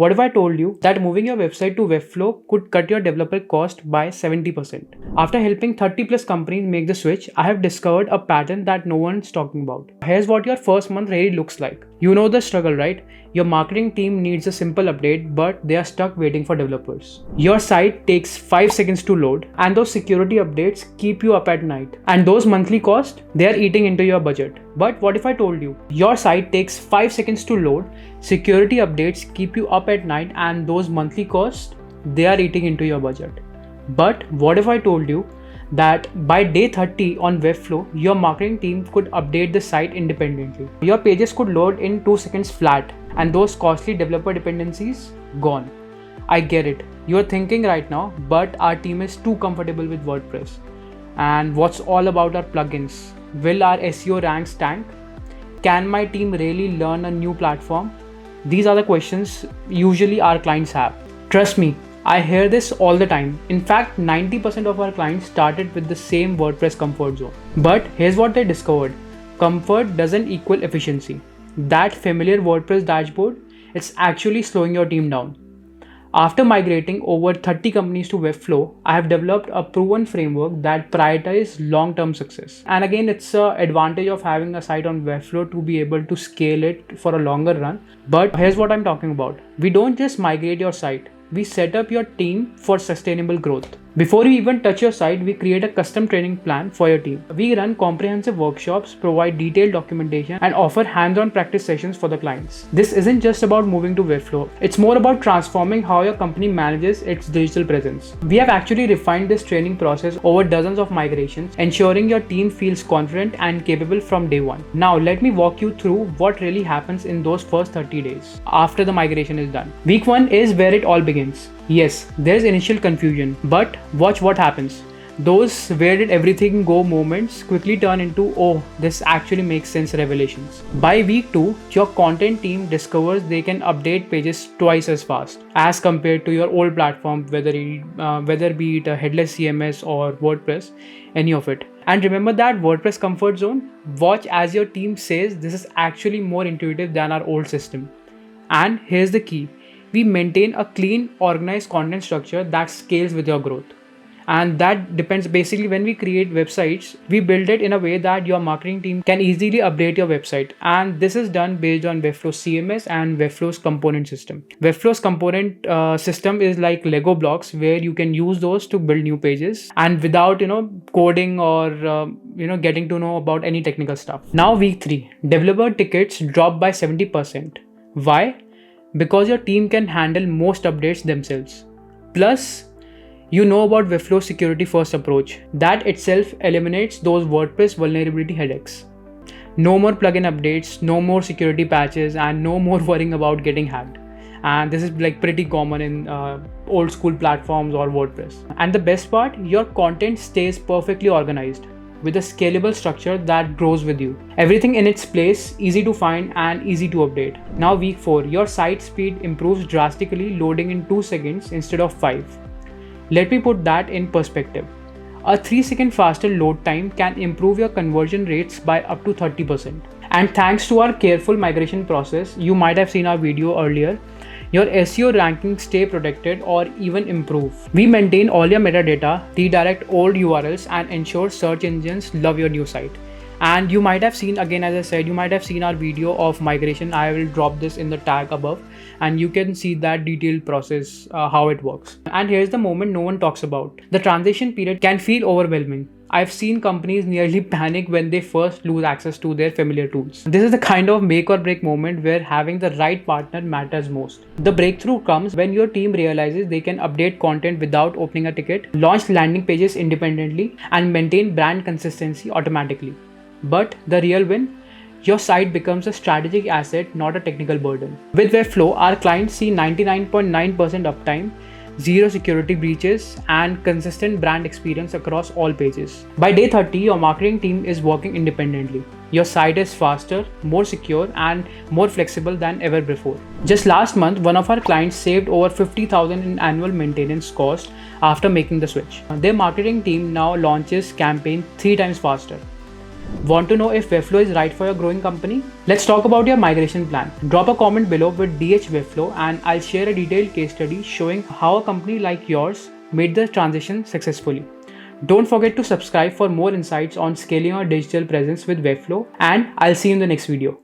What if I told you that moving your website to Webflow could cut your developer cost by 70%? After helping 30 plus companies make the switch, I have discovered a pattern that no one's talking about. Here's what your first month really looks like. You know the struggle, right? Your marketing team needs a simple update, but they are stuck waiting for developers. Your site takes 5 seconds to load, and those security updates keep you up at night. And those monthly costs, they are eating into your budget. But what if I told you your site takes 5 seconds to load, security updates keep you up at night, and those monthly costs, they are eating into your budget? But what if I told you that by day 30 on Webflow, your marketing team could update the site independently? Your pages could load in 2 seconds flat, and those costly developer dependencies gone. I get it. You're thinking right now, but our team is too comfortable with WordPress. And what's all about our plugins? Will our SEO ranks tank? Can my team really learn a new platform? These are the questions usually our clients have. Trust me, I hear this all the time. In fact, 90% of our clients started with the same WordPress comfort zone. But here's what they discovered. Comfort doesn't equal efficiency. That familiar WordPress dashboard, it's actually slowing your team down. After migrating over 30 companies to Webflow, I have developed a proven framework that prioritizes long-term success. And again, it's an advantage of having a site on Webflow to be able to scale it for a longer run. But here's what I'm talking about. We don't just migrate your site. We set up your team for sustainable growth. Before you even touch your site, we create a custom training plan for your team. We run comprehensive workshops, provide detailed documentation, and offer hands-on practice sessions for the clients. This isn't just about moving to Webflow. It's more about transforming how your company manages its digital presence. We have actually refined this training process over dozens of migrations, ensuring your team feels confident and capable from day one. Now, let me walk you through what really happens in those first 30 days after the migration is done. Week 1 is where it all begins. Yes, there's initial confusion, but watch what happens. Those where did everything go moments quickly turn into, oh, this actually makes sense revelations. By week 2, your content team discovers they can update pages twice as fast as compared to your old platform, whether be it a headless CMS or WordPress, any of it. And remember that WordPress comfort zone? Watch as your team says this is actually more intuitive than our old system. And here's the key. We maintain a clean, organized content structure that scales with your growth. And that depends basically when we create websites, we build it in a way that your marketing team can easily update your website. And this is done based on Webflow CMS and Webflow's component system. Webflow's component system is like Lego blocks where you can use those to build new pages and without, coding or, getting to know about any technical stuff. Now week 3, developer tickets drop by 70%. Why? Because your team can handle most updates themselves. Plus, you know about Webflow's security first approach. That itself eliminates those WordPress vulnerability headaches. No more plugin updates, no more security patches, and no more worrying about getting hacked. And this is like pretty common in old school platforms or WordPress. And the best part, your content stays perfectly organized with a scalable structure that grows with you. Everything in its place, easy to find and easy to update. Now week 4, your site speed improves drastically, loading in 2 seconds instead of 5. Let me put that in perspective. A 3-second faster load time can improve your conversion rates by up to 30%. And thanks to our careful migration process, you might have seen our video earlier, your SEO rankings stay protected or even improve. We maintain all your metadata, redirect old URLs, and ensure search engines love your new site. And you might have seen, again as I said, you might have seen our video of migration. I will drop this in the tag above and you can see that detailed process, how it works. And here's the moment no one talks about. The transition period can feel overwhelming. I've seen companies nearly panic when they first lose access to their familiar tools. This is the kind of make or break moment where having the right partner matters most. The breakthrough comes when your team realizes they can update content without opening a ticket, launch landing pages independently, and maintain brand consistency automatically. But the real win? Your site becomes a strategic asset, not a technical burden. With Webflow, our clients see 99.9% uptime, 0 security breaches, and consistent brand experience across all pages. By day 30, your marketing team is working independently. Your site is faster, more secure, and more flexible than ever before. Just last month, one of our clients saved over $50,000 in annual maintenance cost after making the switch. Their marketing team now launches campaign 3 times faster. Want to know if Webflow is right for your growing company? Let's talk about your migration plan. Drop a comment below with DH Webflow and I'll share a detailed case study showing how a company like yours made the transition successfully. Don't forget to subscribe for more insights on scaling your digital presence with Webflow, and I'll see you in the next video.